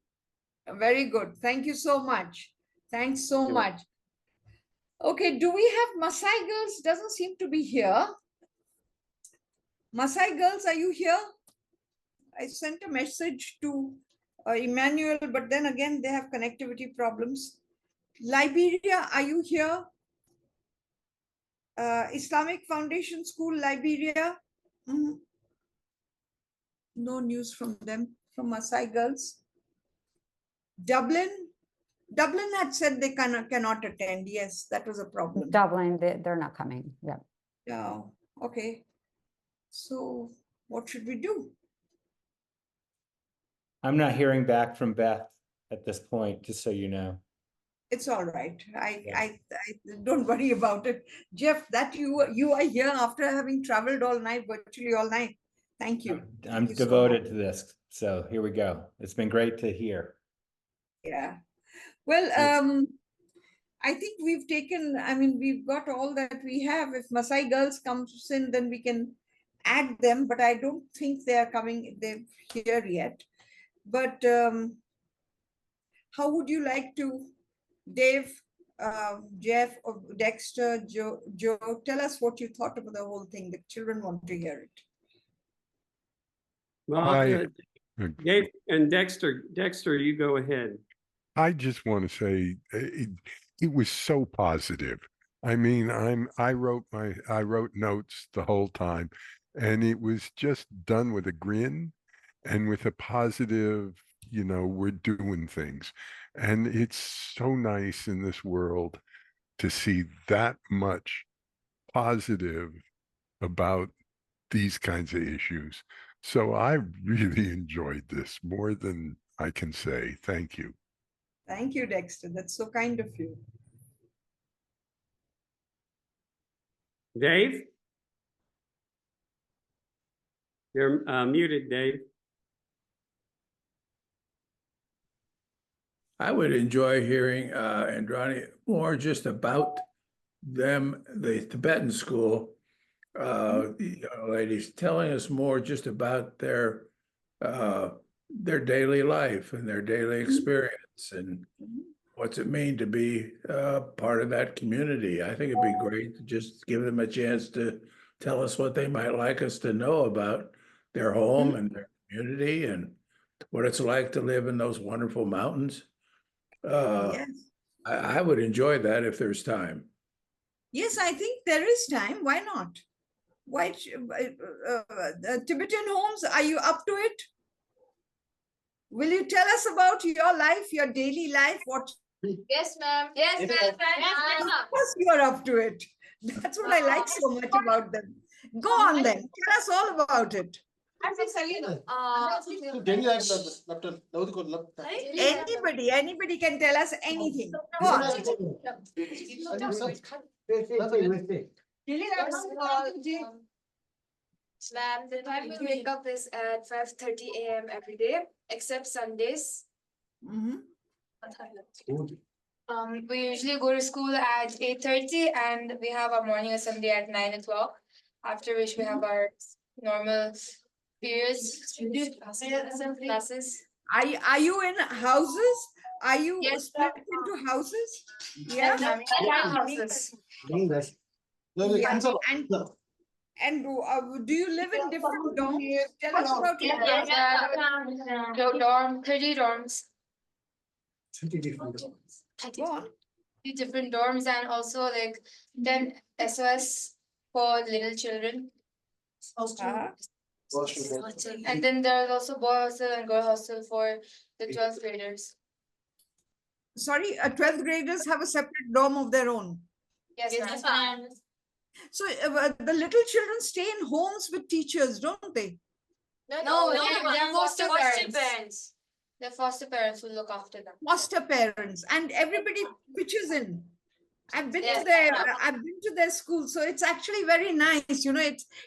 Very good. Thank you so much. Thanks so Thank you. much. Okay, do we have Masai girls? Doesn't seem to be here. Masai girls, are you here? I sent a message to Emmanuel, but then again, they have connectivity problems. Liberia, are you here? Islamic Foundation School, Liberia. No news from them, from Masai girls. Dublin had said they cannot attend. Yes, that was a problem. Dublin, they're not coming. Yeah. Yeah. Okay. So what should we do? I'm not hearing back from Beth at this point, just so you know. It's all right. I don't worry about it. Jeff, that you are here after having traveled all night, virtually all night. Thank you. I'm devoted to this. So here we go. It's been great to hear. Yeah. Well, I think we've we've got all that we have. If Masai girls comes in, then we can add them, but I don't think they're here yet. But how would you like to, Dave, Jeff, or Dexter, Joe, tell us what you thought about the whole thing. The children want to hear it. Well, Dave and Dexter, you go ahead. I just want to say it was so positive. I mean, I wrote notes the whole time, and it was just done with a grin and with a positive, we're doing things. And it's so nice in this world to see that much positive about these kinds of issues. So I really enjoyed this more than I can say. Thank you. Thank you, Dexter. That's so kind of you. Dave? You're muted, Dave. I would enjoy hearing Andrani more just about them, the Tibetan school, ladies, telling us more just about their daily life and their daily experience and what's it mean to be part of that community. I think it'd be great to just give them a chance to tell us what they might like us to know about their home and their community and what it's like to live in those wonderful mountains. Yes. I would enjoy that if there's time. Yes, I think there is time. Why not? Why, Tibetan Homes, are you up to it? Will you tell us about your life, your daily life? What? Yes, ma'am. Yes, ma'am. Of course you are up to it. That's what I like so much about them. Go on then. Tell us all about it. Anybody can tell us anything. Go on. Ma'am, the time we wake up is at 5:30 a.m. every day, except Sundays. We usually go to school at 8:30 and we have our morning assembly at 9 o'clock, after which we have our normal periods, classes. Are you in houses? Are you split into houses? Yeah. Houses. Yeah. And do you live in different dorms? Tell us about your Yes, 30 dorms. 30 different dorms. Go on. Different dorms, and also like 10 SOS for little children. And then there's also boy hostel and girl hostel for the 12th graders. Sorry, 12th graders have a separate dorm of their own. Yes, ma'am. So the little children stay in homes with teachers, don't they? No, they're foster parents. The foster parents will look after them. Foster parents, and everybody pitches in. I've been to their school, so it's actually very nice. You know,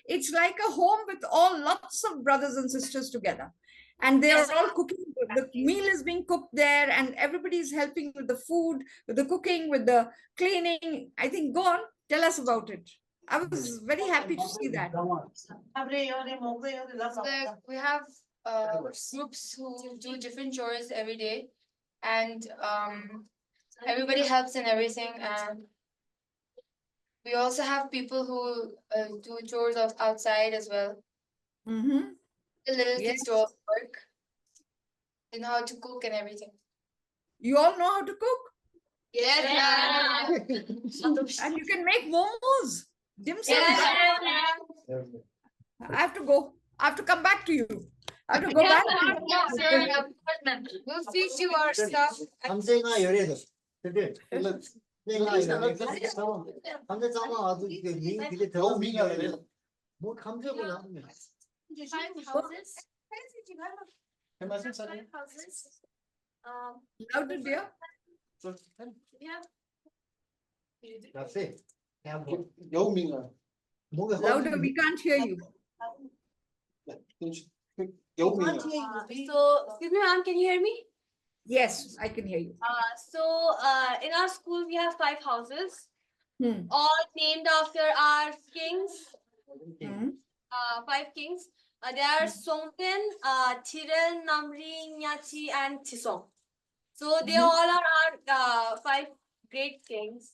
it's like a home with lots of brothers and sisters together, and they are all cooking. The meal is being cooked there, and everybody is helping with the food, with the cooking, with the cleaning. I think, go on, tell us about it. I was very happy to see that. We have groups who do different chores every day, and everybody helps in everything. And we also have people who do chores outside as well. The little kids do all the work. They know how to cook and everything. You all know how to cook? Yes, and you can make momos, dim sum. Yes, I have to go. I have to come back to you. I have to go back. We'll teach you our stuff. Louder, dear. Louder, we can't hear you. So, excuse me, ma'am, can you hear me? Yes, I can hear you. In our school, we have 5 houses, all named after our kings. 5 kings. They are Songpen, Tirel, Namri, Nyachi, and Tisong. So they all are our 5 great kings.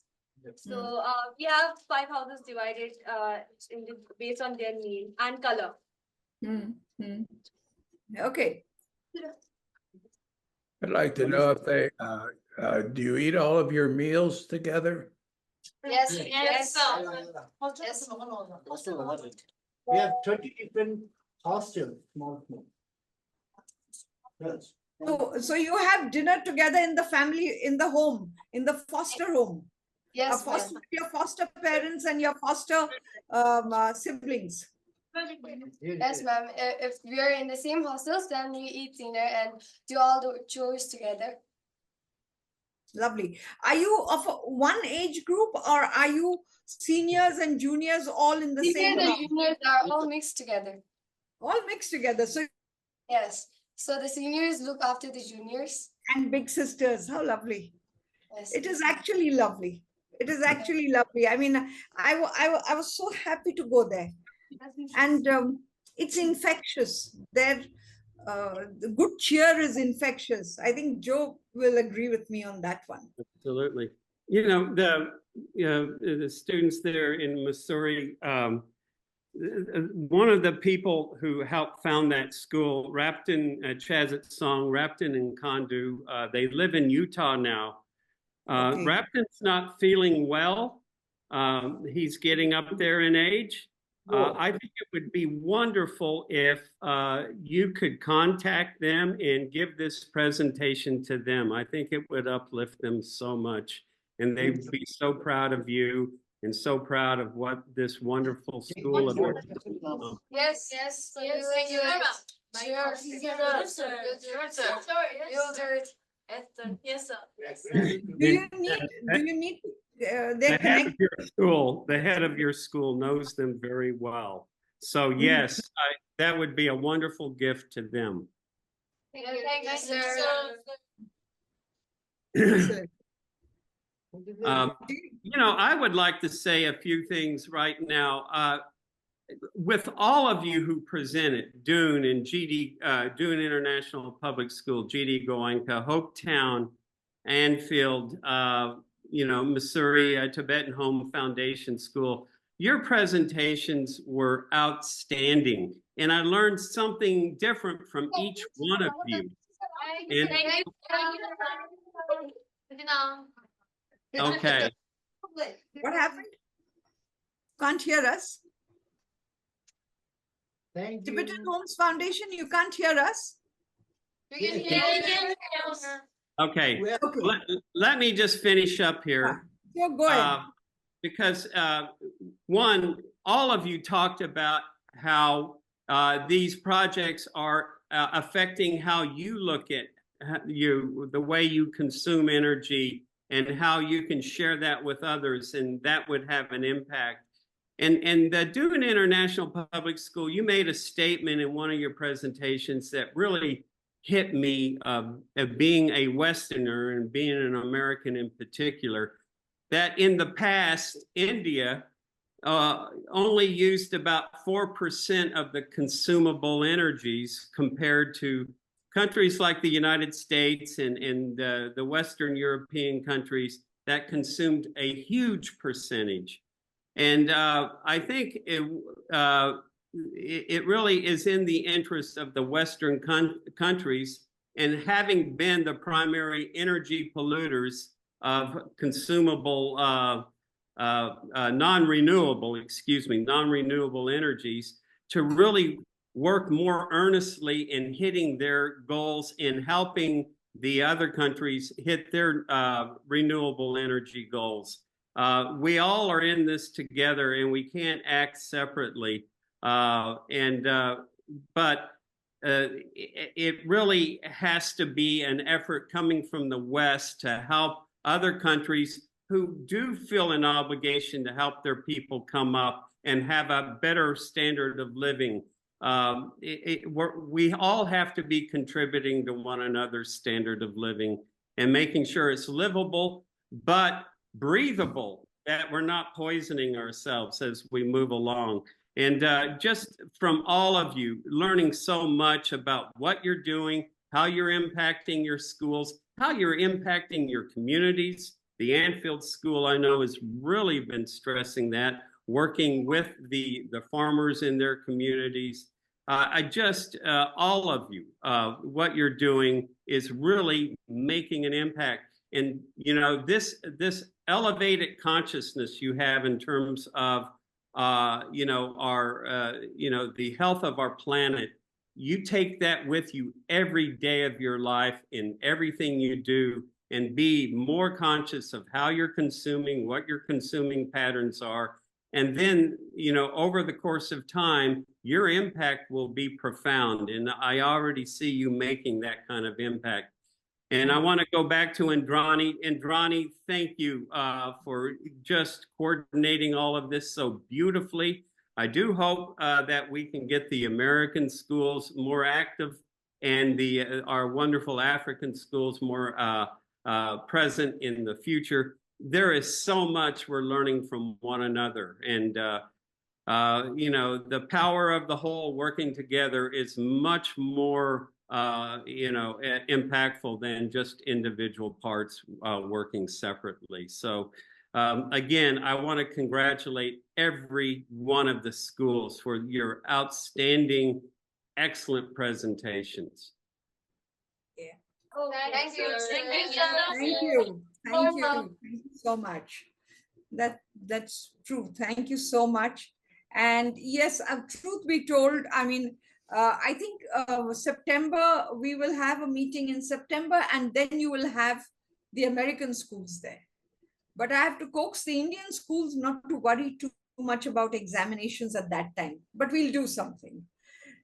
So we have 5 houses divided based on their name and color. Okay. I'd like to know if they, do you eat all of your meals together? Yes. We have 30 different hostels. Yes. So you have dinner together in the family, in the home, in the foster home. Yes, your foster parents and your foster siblings. Yes, ma'am. If we are in the same hostels, then we eat dinner and do all the chores together. Lovely. Are you of one age group, or are you seniors and juniors all in the same? Seniors and juniors are all mixed together. All mixed together. So yes. So the seniors look after the juniors. And big sisters. How lovely. Yes. It is actually lovely. It is actually lovely. I mean, I was so happy to go there. And it's infectious. The good cheer is infectious. I think Joe will agree with me on that one. Absolutely. You know, the students there in Missouri, one of the people who helped found that school, Rapton Chazet Song, Rapton and Kondu, they live in Utah now. Rapton's not feeling well. He's getting up there in age. I think it would be wonderful if you could contact them and give this presentation to them. I think it would uplift them so much, and they'd be so proud of you and so proud of what this wonderful school of yours is. Yes. Yes, sir. Do you need the head of your school knows them very well. So yes, that would be a wonderful gift to them. Thank you, sir. You know, I would like to say a few things right now. With all of you who presented, Dune and GD, Dune International Public School, GD Goenka, Hopetown, Anfield, you know, Missouri, Tibetan Home Foundation School. your presentations were outstanding. And I learned something different from each one of you. And, okay. What happened? Can't hear us? Thank you. Tibetan Homes Foundation, you can't hear us? Okay. Let me just finish up here. Yeah, go ahead. Because one, all of you talked about how these projects are affecting how you look at the way you consume energy and how you can share that with others, and that would have an impact. And doing international public school, you made a statement in one of your presentations that really hit me, being a Westerner and being an American in particular, that in the past, India only used about 4% of the consumable energies compared to countries like the United States and the Western European countries that consumed a huge percentage. And I think it really is in the interest of the Western countries, and having been the primary energy polluters of consumable, non-renewable energies, to really work more earnestly in hitting their goals in helping the other countries hit their renewable energy goals. We all are in this together, and we can't act separately. But it really has to be an effort coming from the West to help other countries who do feel an obligation to help their people come up and have a better standard of living. We all have to be contributing to one another's standard of living and making sure it's livable, but breathable, that we're not poisoning ourselves as we move along. And just from all of you, learning so much about what you're doing, how you're impacting your schools, how you're impacting your communities. The Anfield School, I know, has really been stressing that, working with the farmers in their communities. All of you, what you're doing is really making an impact. And, you know, this elevated consciousness you have in terms of, the health of our planet, you take that with you every day of your life in everything you do, and be more conscious of how you're consuming, what your consuming patterns are. And then, over the course of time, your impact will be profound. And I already see you making that kind of impact. And I want to go back to Indrani. Indrani, thank you for just coordinating all of this so beautifully. I do hope that we can get the American schools more active and our wonderful African schools more present in the future. There is so much we're learning from one another. And, the power of the whole working together is much more impactful than just individual parts working separately. So again, I want to congratulate every one of the schools for your outstanding, excellent presentations. Yeah. Oh, thank you. Thank you. Thank you so much. That's true. Thank you so much. And yes, truth be told, I mean, I think September, we will have a meeting in September, and then you will have the American schools there. But I have to coax the Indian schools not to worry too much about examinations at that time, but we'll do something.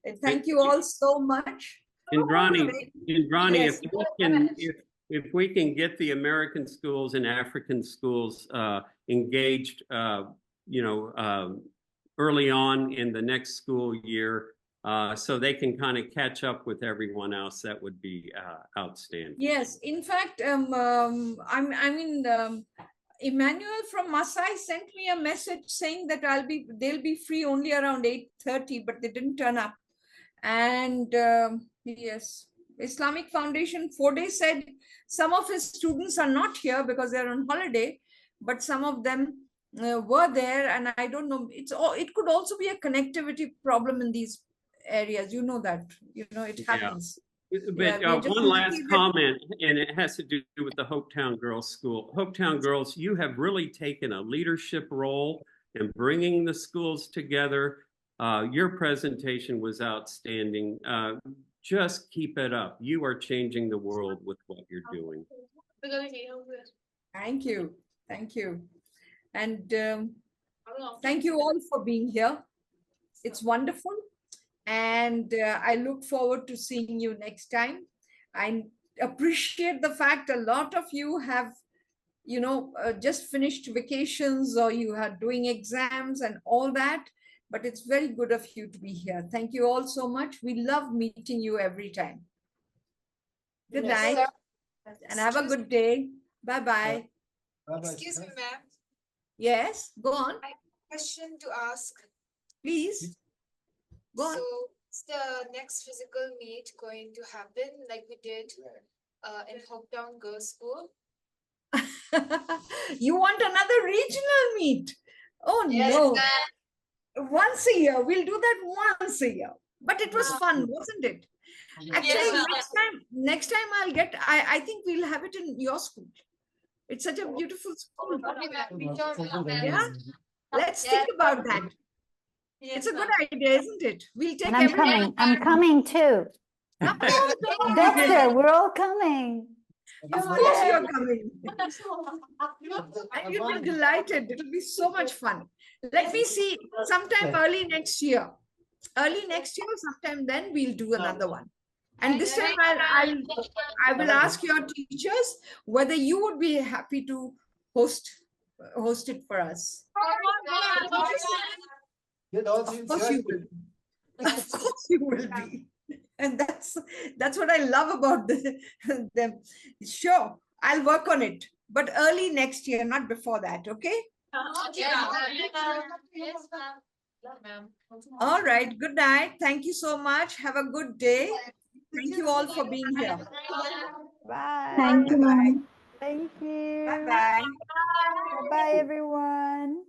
And thank you all so much. Indrani, yes. if we can get the American schools and African schools engaged, early on in the next school year, so they can kind of catch up with everyone else, that would be outstanding. Yes, in fact, Emmanuel from Masai sent me a message saying that they'll be free only around 8:30, but they didn't turn up. And yes, Islamic Foundation 4-day said some of his students are not here because they're on holiday, but some of them were there, and I don't know, it could also be a connectivity problem in these areas. You know that, it happens. But one last comment, and it has to do with the Hopetown Girls School. Hopetown Girls, you have really taken a leadership role in bringing the schools together. Your presentation was outstanding. Just keep it up. You are changing the world with what you're doing. Thank you. Thank you. And thank you all for being here. It's wonderful. And I look forward to seeing you next time. I appreciate the fact a lot of you have, just finished vacations, or you are doing exams and all that. But it's very good of you to be here. Thank you all so much. We love meeting you every time. Good night. And have a good day. Bye-bye. Excuse me, ma'am. Yes, go on. I have a question to ask. Please. Go on. So, is the next physical meet going to happen like we did in Hopetown Girls School? You want another regional meet? Oh, Yes, no. Once a year. We'll do that once a year. But it was fun, wasn't it? Actually, next time I think we'll have it in your school. It's such a beautiful school. Yeah. Let's think about that. It's a good idea, isn't it? We'll take. And I'm coming. I'm coming too. Dexter, we're all coming. Of course you're coming. And you'll be delighted. It'll be so much fun. Let me see, sometime early next year. Early next year, sometime then we'll do another one. And this time I will ask your teachers whether you would be happy to host it for us. Of course you will. Of course you will be. And that's what I love about them. Sure, I'll work on it, but early next year, not before that. Okay. All right. Good night. Thank you so much. Have a good day. Thank you all for being here. Bye. Thank you, ma'am. Thank you. Bye-bye. Bye-bye, everyone.